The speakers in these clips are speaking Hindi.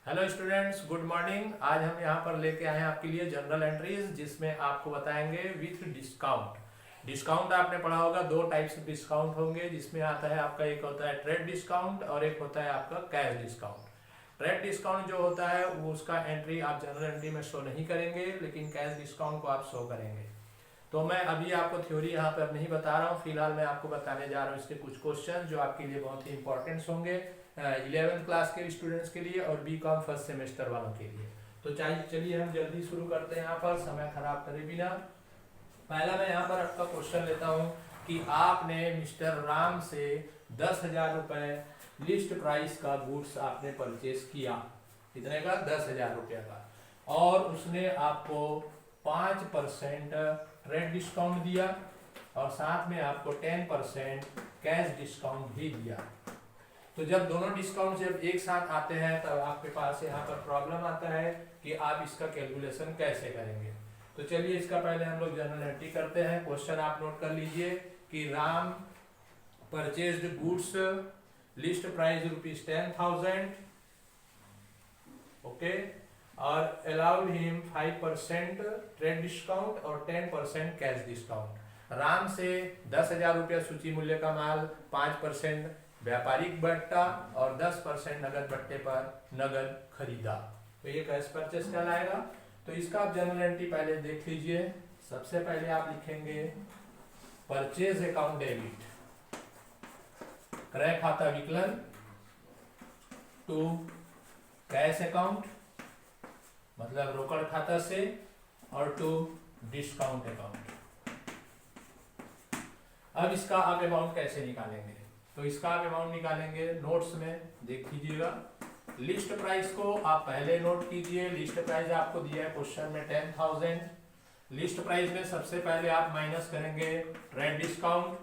Hello students, good morning. आज हम यहाँ पर लेके आए हैं आपके लिए जनरल एंट्रीज, जिसमें आपको बताएंगे विथ डिस्काउंट। डिस्काउंट आपने पढ़ा होगा, दो टाइप्स ऑफ डिस्काउंट होंगे, जिसमें आता है आपका एक होता है ट्रेड डिस्काउंट और एक होता है आपका कैश डिस्काउंट। ट्रेड डिस्काउंट जो होता है वो उसका एंट्री आप जनरल एंट्री में शो नहीं करेंगे, लेकिन कैश डिस्काउंट को आप शो करेंगे। तो मैं अभी आपको थ्योरी यहाँ पर नहीं बता रहा हूँ, फिलहाल मैं आपको बताने जा रहा हूँ इसके कुछ क्वेश्चन जो आपके लिए बहुत ही इंपॉर्टेंट होंगे 11th क्लास के स्टूडेंट्स के लिए और बीकॉम फर्स्ट सेमेस्टर वालों के लिए। तो चलिए हम जल्दी शुरू करते हैं, यहाँ पर समय खराब करे बिना। पहला मैं यहाँ पर आपका क्वेश्चन लेता हूँ कि आपने मिस्टर राम से 10,000 रुपए लिस्ट प्राइस का गुड्स आपने परचेज किया, कितने का? 10,000 रुपये का, और उसने आपको 5% ट्रेड डिस्काउंट दिया और साथ में आपको 10% कैश डिस्काउंट भी दिया। तो जब दोनों डिस्काउंट जब एक साथ आते हैं तब आपके पास यहाँ पर प्रॉब्लम आता है कि आप इसका कैलकुलेशन कैसे करेंगे। तो चलिए इसका पहले हम लोग जनरल एंट्री करते हैं। क्वेश्चन आप नोट कर लीजिए कि Ram purchased goods list price ₹10,000, okay, और अलाउड हिम 5% ट्रेड डिस्काउंट और 10% कैश डिस्काउंट। राम से 10,000 रुपया सूची मूल्य का माल 5% व्यापारिक बट्टा और 10% नगद बट्टे पर नगद खरीदा, तो ये कैश परचेस कहलाएगा। तो इसका आप जनरल एंट्री पहले देख लीजिए। सबसे पहले आप लिखेंगे परचेज अकाउंट डेबिट, क्रय खाता विकलन, टू कैश अकाउंट मतलब रोकड़ खाता से, और टू डिस्काउंट अकाउंट। अब इसका आप अमाउंट कैसे निकालेंगे? तो इसका आप अमाउंट निकालेंगे, नोट्स में देख लीजिएगा। लिस्ट प्राइस को आप पहले नोट कीजिए। लिस्ट प्राइस आपको दिया है क्वेश्चन में 10,000। लिस्ट प्राइस में सबसे पहले आप माइनस करेंगे ट्रेड डिस्काउंट।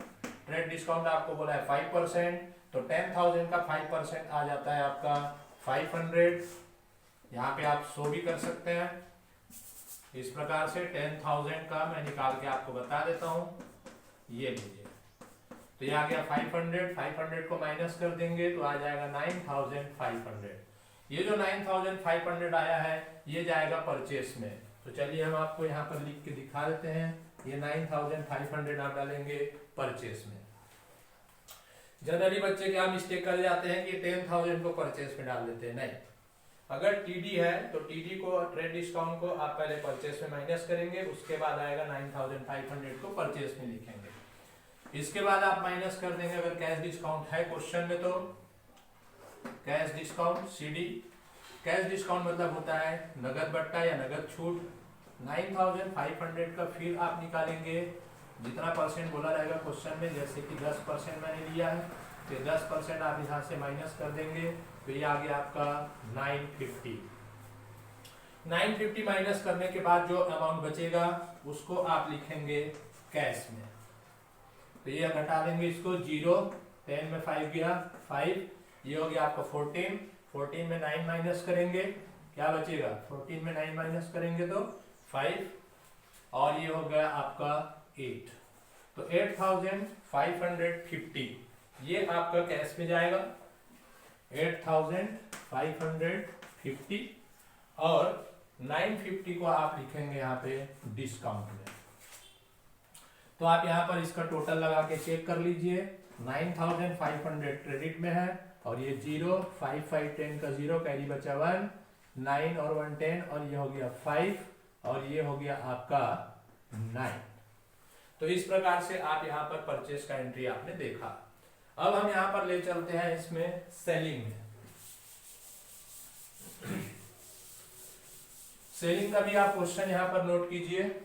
ट्रेड डिस्काउंट आपको बोला है 5%, तो 10,000 का 5% आ जाता है आपका 500। यहाँ पे आप 100 भी कर सकते हैं। इस प्रकार से 10,000 का मैं निकाल के आपको बता देता हूँ, ये लीजिए। तो ये आ गया 500 को माइनस कर देंगे तो आ जाएगा 9,500। ये जो 9,500 आया है ये जाएगा परचेस में। तो चलिए हम आपको यहाँ पर लिख के दिखा देते हैं। ये 9,500 आप डालेंगे परचेस में। जनरली बच्चे क्या मिस्टेक कर जाते हैं कि 10,000 को परचेस में डाल देते हैं। नहीं, अगर टीडी है तो टीडी को, ट्रेड डिस्काउंट को आप पहले परचेस में माइनस करेंगे, उसके बाद आएगा 9,500 को परचेस में लिखेंगे। इसके बाद आप माइनस कर देंगे अगर कैश डिस्काउंट है क्वेश्चन में, तो cash discount CD. Cash discount मतलब होता है नगद बट्टा या नगद छूट। 9,500 का फिर आप निकालेंगे जितना परसेंट बोला रहेगा क्वेश्चन में, जैसे कि 10% मैंने लिया है, तो 10% आप यहाँ से माइनस कर देंगे, तो ये आ गया आपका 950। 950 माइनस करने के बाद जो अमाउंट बचेगा उसको आप लिखेंगे कैश में। तो ये घटा देंगे इसको, 0, 10 में 5 गया 5, ये हो गया आपका 14 में 9 माइनस करेंगे, क्या बचेगा? 14 में 9 माइनस करेंगे तो 5, और ये हो गया आपका 8। तो 8,550 ये आपका कैश में जाएगा, 8,550, और 950 को आप लिखेंगे यहाँ पे डिस्काउंट में। तो आप यहाँ पर इसका टोटल लगा के चेक कर लीजिए। 9,500 क्रेडिट में है, और ये 0, 5, 5, 10 का 0 कैरी बचा 1, 9 और 1 10, और ये हो गया 5, और ये हो गया आपका 9। तो इस प्रकार से आप यहाँ पर परचेस का एंट्री आपने देखा। अब हम यहाँ पर ले चलते हैं इसमें सेलिंग में। सेलिंग का भी आप क्वेश्चन यहाँ पर नोट कीजिए।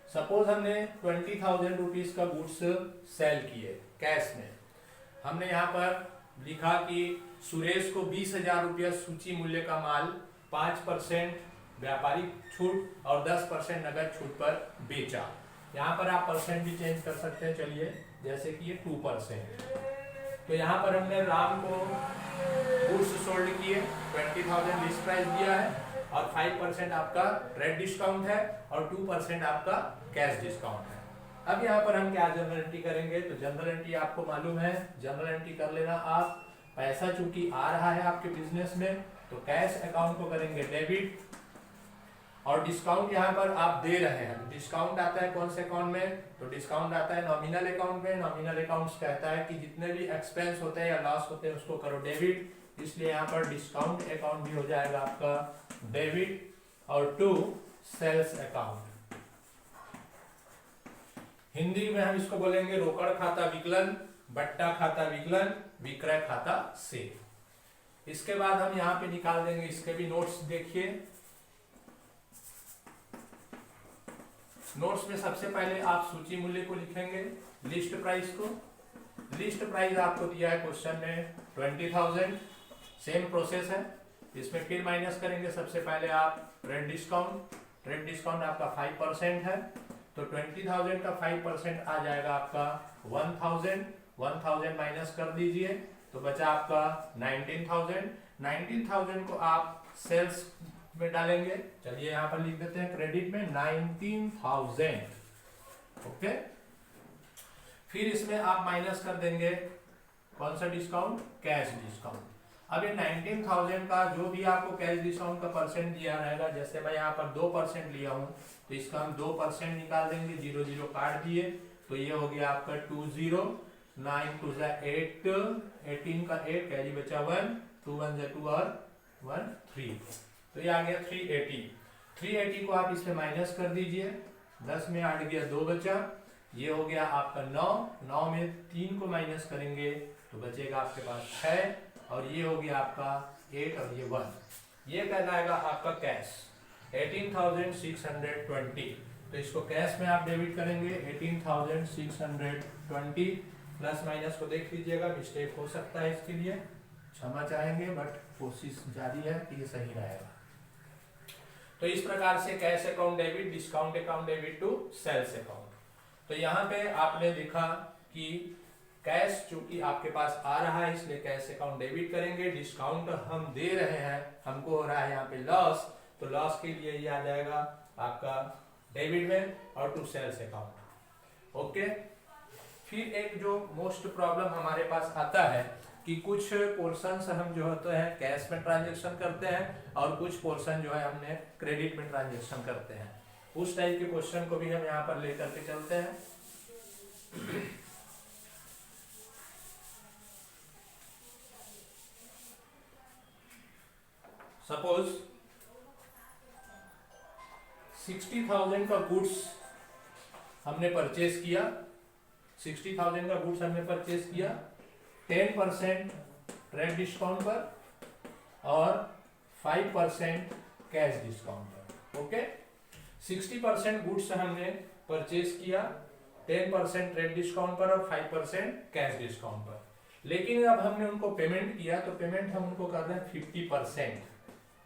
सपोज हमने 20,000 रुपीज का गुड्स सेल किए कैश में। हमने यहाँ पर लिखा कि सुरेश को 20,000 रुपया सूची मूल्य का माल 5% व्यापारिक छूट और 10% नगद छूट पर बेचा। यहाँ पर आप परसेंट भी चेंज कर सकते हैं, चलिए, जैसे कि ये 2%। तो यहाँ पर हमने राम को गुड्स सोल्ड किए, 20,000 लिस्ट प्राइस दिया है, और 5% आपका ट्रेड डिस्काउंट है और 2% आपका कैश डिस्काउंट है। अब यहाँ पर हम क्या जनरल एंट्री करेंगे, तो जनरल एंट्री आपको मालूम है, जनरल एंट्री कर लेना आप। पैसा चूंकि आ रहा है आपके बिजनेस में, तो कैश अकाउंट को करेंगे डेबिट, और डिस्काउंट यहाँ पर आप दे रहे हैं। डिस्काउंट आता है कौन से अकाउंट में, तो डिस्काउंट आता है नॉमिनल अकाउंट में। नॉमिनल अकाउंट्स कहता है कि जितने भी एक्सपेंस होते हैं या लॉस होते हैं उसको करो डेबिट, इसलिए यहाँ पर डिस्काउंट अकाउंट भी हो जाएगा आपका डेबिट। और टू सेल्स अकाउंट, हिंदी में हम इसको बोलेंगे रोकड़ खाता विकलन, बट्टा खाता विकलन, विक्रय खाता से। इसके बाद हम यहाँ पे निकाल देंगे इसके भी नोट्स। देखिए नोट्स में सबसे पहले आप सूची मूल्य को लिखेंगे, लिस्ट प्राइस को। लिस्ट प्राइस आपको दिया है क्वेश्चन में 20,000, सेम प्रोसेस है। इसमें फिर माइनस करेंगे सबसे पहले आप ट्रेड डिस्काउंट। ट्रेड डिस्काउंट आपका 5% है, तो 20,000 का 5% आ जाएगा आपका 1,000। 1,000 माइनस कर दीजिए तो बचा आपका 19,000। 19,000 को आप सेल्स में डालेंगे। चलिए यहाँ पर लिख देते हैं क्रेडिट में 19,000। ओके, फिर इसमें आप माइनस कर देंगे कौन सा डिस्काउंट, कैश डिस्काउंट। अब ये 19,000 का जो भी आपको कैश डिस्काउंट का परसेंट दिया रहेगा, जैसे मैं यहाँ पर 2% लिया हूँ तो इसका हम 2% निकाल देंगे, 0 0 काट दिए, तो ये हो गया आपका 20, 9 2 8, 18 का 8, कैरी बचा 1, 2 1 2 और 1 3, तो ये आ गया 380। 380 को आप इसमें माइनस कर दीजिए, 10 में 8 गया 2 बचा, ये हो गया आपका 9। 9 में 3 को माइनस करेंगे तो बचेगा आपके पास 6, और ये हो गया आपका 8 और ये 1। ये कहलाएगा आपका कैश 18,620। तो इसको कैश में आप डेबिट करेंगे 18,620। प्लस माइनस को देख लीजिएगा, मिस्टेक हो सकता है, इसके लिए क्षमा चाहेंगे, बट कोशिश जारी है कि ये सही रहेगा। तो इस प्रकार से cash account debit, discount account debit to sales account. तो यहाँ पे आपने देखा कि कैश चूंकि आपके पास आ रहा है इसलिए कैश अकाउंट डेबिट करेंगे। डिस्काउंट हम दे रहे हैं, हमको हो रहा है यहाँ पे लॉस, तो लॉस के लिए ये आ जाएगा आपका डेबिट में और टू सेल्स अकाउंट। ओके, फिर एक जो मोस्ट प्रॉब्लम हमारे पास आता है कि कुछ पोर्शंस हम जो होते हैं कैश में ट्रांजेक्शन करते हैं और कुछ पोर्शन जो है हमने क्रेडिट में ट्रांजेक्शन करते हैं। उस टाइप के क्वेश्चन को भी हम यहाँ पर लेकर के चलते हैं। सपोज 60,000 का गुड्स हमने परचेज किया, 60,000 का गुड्स हमने परचेज किया 10% ट्रेड डिस्काउंट पर और 5% कैश डिस्काउंट पर। ओके, 60% गुड्स हमने परचेज किया 10% ट्रेड डिस्काउंट पर और 5% कैश डिस्काउंट पर। लेकिन अब हमने उनको पेमेंट किया तो पेमेंट हम उनको कर रहे हैं 50%।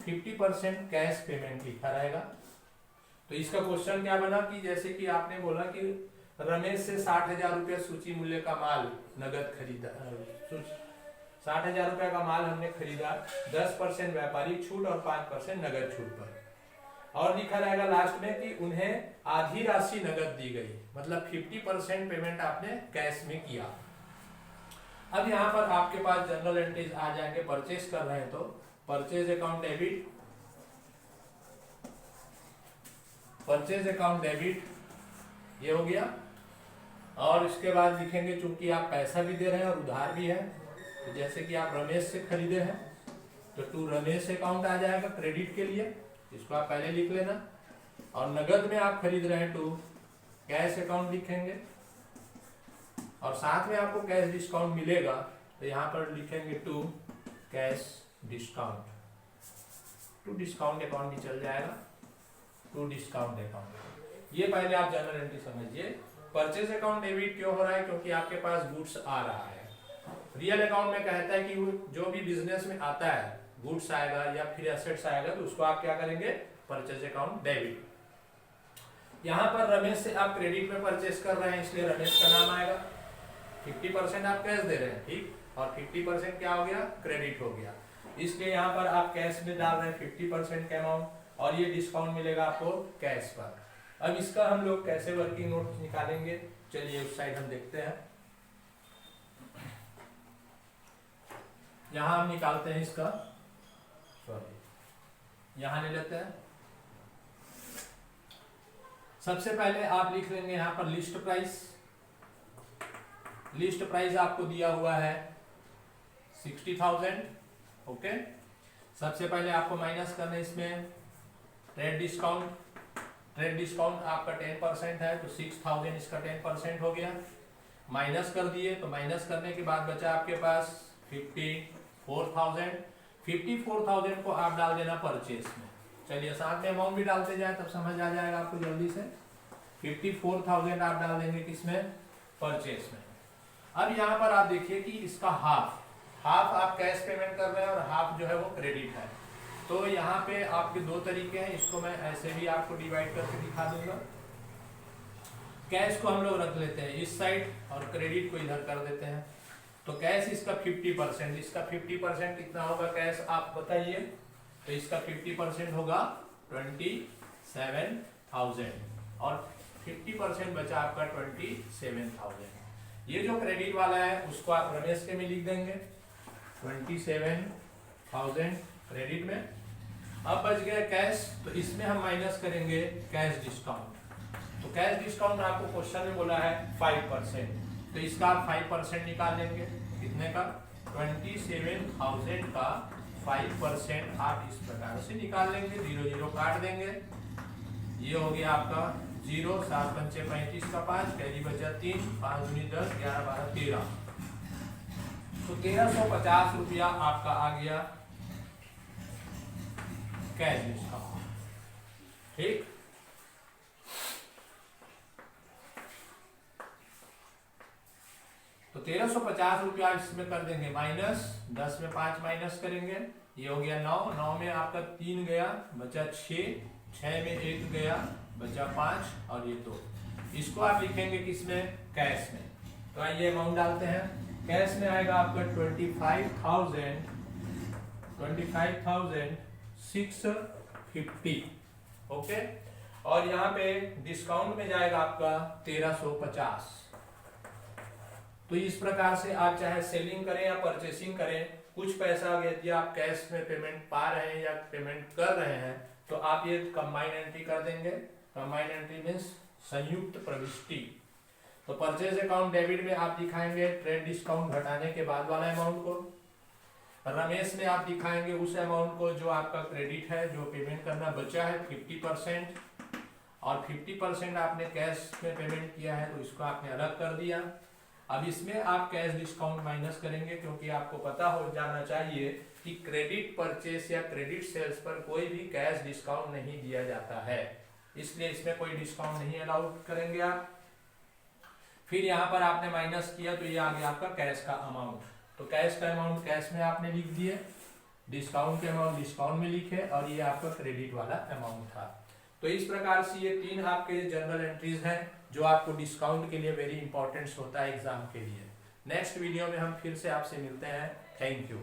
50% कैश पेमेंट लिखा रहेगा। तो इसका क्वेश्चन क्या बना कि जैसे कि आपने बोला कि रमेश से 60,000 रुपया सूची मूल्य का माल नगद खरीदा, 60,000 रुपया का माल हमने खरीदा 10% व्यापारिक छूट और 5% नगद छूट पर, और लिखा रहेगा लास्ट में कि उन्हें आधी राशि नगद दी गई, मतलब 50% पेमेंट आपने कैश में किया। अब यहाँ पर आपके पास जनरल एंट्रीज आ जाएंगे। परचेज कर रहे हैं तो purchase account debit, purchase account debit ये हो गया, और इसके बाद लिखेंगे चूंकि आप पैसा भी दे रहे हैं और उधार भी है, तो जैसे कि आप रमेश से खरीदे हैं तो टू रमेश अकाउंट आ जाएगा क्रेडिट के लिए, इसको आप पहले लिख लेना। और नगद में आप खरीद रहे हैं टू कैश अकाउंट लिखेंगे, और साथ में आपको कैश डिस्काउंट मिलेगा तो यहाँ पर लिखेंगे to cash discount, to discount account भी चल जाएगा, टू डिस्काउंट अकाउंट। ये पहले आप जनरल एंट्री समझिए। परचेज अकाउंट डेबिट क्यों हो रहा है, क्योंकि आपके पास गुड्स आ रहा है। रियल अकाउंट में कहता है कि जो भी बिजनेस में आता है गुड्स आएगा या फिर एसेट्स आएगा तो उसको आप क्या करेंगे, परचेज अकाउंट डेबिट। यहाँ पर रमेश से आप क्रेडिट में परचेज कर रहे हैं इसलिए रमेश का नाम आएगा। 50% आप कैश दे रहे हैं, ठीक, और 50% क्या हो गया, क्रेडिट हो गया, इसलिए यहाँ पर आप कैश में डाल रहे हैं 50% का अमाउंट, और ये डिस्काउंट मिलेगा आपको कैश पर। अब इसका हम लोग कैसे वर्किंग नोट निकालेंगे, चलिए उस साइड हम देखते हैं। यहां हम निकालते हैं इसका, सॉरी यहां ले लेते हैं। सबसे पहले आप लिख लेंगे यहां पर लिस्ट प्राइस। लिस्ट प्राइस आपको दिया हुआ है 60,000। ओके, सबसे पहले आपको माइनस करना है इसमें ट्रेड डिस्काउंट। ट्रेड डिस्काउंट आपका 10% है, तो 6,000 इसका 10% हो गया। माइनस कर दिए, तो माइनस करने के बाद बचा आपके पास 54,000। 54,000 को आप डाल देना परचेस में। चलिए साथ में अमाउंट भी डालते जाए तब समझ आ जाएगा आपको जल्दी से। 54,000 आप डाल देंगे किसमें, परचेस में। अब यहाँ पर आप देखिए कि इसका हाफ आप कैश पेमेंट कर रहे हैं और हाफ जो है वो क्रेडिट है। तो यहाँ पे आपके दो तरीके हैं, इसको मैं ऐसे भी आपको डिवाइड करके दिखा दूंगा। कैश को हम लोग रख लेते हैं इस साइड और क्रेडिट को इधर कर देते हैं। तो कैश इसका 50%, इसका 50% कितना होगा कैश आप बताइए। तो इसका 50% होगा 27,000 और 50% बचा आपका 27,000। ये जो क्रेडिट वाला है उसको आप रमेश के में लिख देंगे 27,000 क्रेडिट में। अब बच गया कैश, तो इसमें हम माइनस करेंगे कैश डिस्काउंट। तो कैश डिस्काउंट आपको क्वेश्चन में बोला है 5%, तो इसका आप 5% निकाल लेंगे। कितने का, 27,000 का 5% आप इस प्रकार से निकाल लेंगे। 0 0 काट देंगे, ये हो गया आपका 0, 7 पंचे 35 का 5, कैरी बचा 3, 5 दूनी 10, 11 12 13। तो 1350 रुपया आपका आ गया कैश डिस्काउंट। ठीक, तो 1350 रुपया इसमें कर देंगे माइनस, 10 में 5 माइनस करेंगे, ये हो गया 9, 9 में आपका 3 गया, बचा 6, 6 में 1 गया, बचा 5 और ये 2। इसको आप लिखेंगे किसमें, कैश में। तो आइए अमाउंट डालते हैं। कैश में आएगा आपका 25,650। ओके, और यहाँ पे डिस्काउंट में जाएगा आपका 1350। तो इस प्रकार से आप चाहे सेलिंग करें या परचेसिंग करें, कुछ पैसा यदि आप कैश में पेमेंट पा रहे हैं या पेमेंट कर रहे हैं तो आप ये कंबाइन एंट्री कर देंगे। कंबाइन एंट्री मीन्स संयुक्त प्रविष्टि। तो परचेज अकाउंट डेबिट में आप दिखाएंगे ट्रेड डिस्काउंट घटाने के बाद वाला अमाउंट को। रमेश में आप दिखाएंगे उस अमाउंट को जो आपका क्रेडिट है, जो पेमेंट करना बचा है 50%, और 50% आपने कैश में पेमेंट किया है तो इसको आपने अलग कर दिया। अब इसमें आप कैश डिस्काउंट माइनस करेंगे, क्योंकि आपको पता हो जाना चाहिए कि क्रेडिट परचेस या क्रेडिट सेल्स पर कोई भी कैश डिस्काउंट नहीं दिया जाता है, इसलिए इसमें कोई डिस्काउंट नहीं अलाउ करेंगे आप। फिर यहाँ पर आपने माइनस किया तो ये आ गया आपका कैश का अमाउंट। तो कैश का अमाउंट कैश में आपने लिख दिए, डिस्काउंट के अमाउंट डिस्काउंट में लिखे, और ये आपका क्रेडिट वाला अमाउंट था। तो इस प्रकार से ये 3 आपके जनरल एंट्रीज हैं जो आपको डिस्काउंट के लिए वेरी इंपॉर्टेंट होता है एग्जाम के लिए। नेक्स्ट वीडियो में हम फिर से आपसे मिलते हैं। Thank you.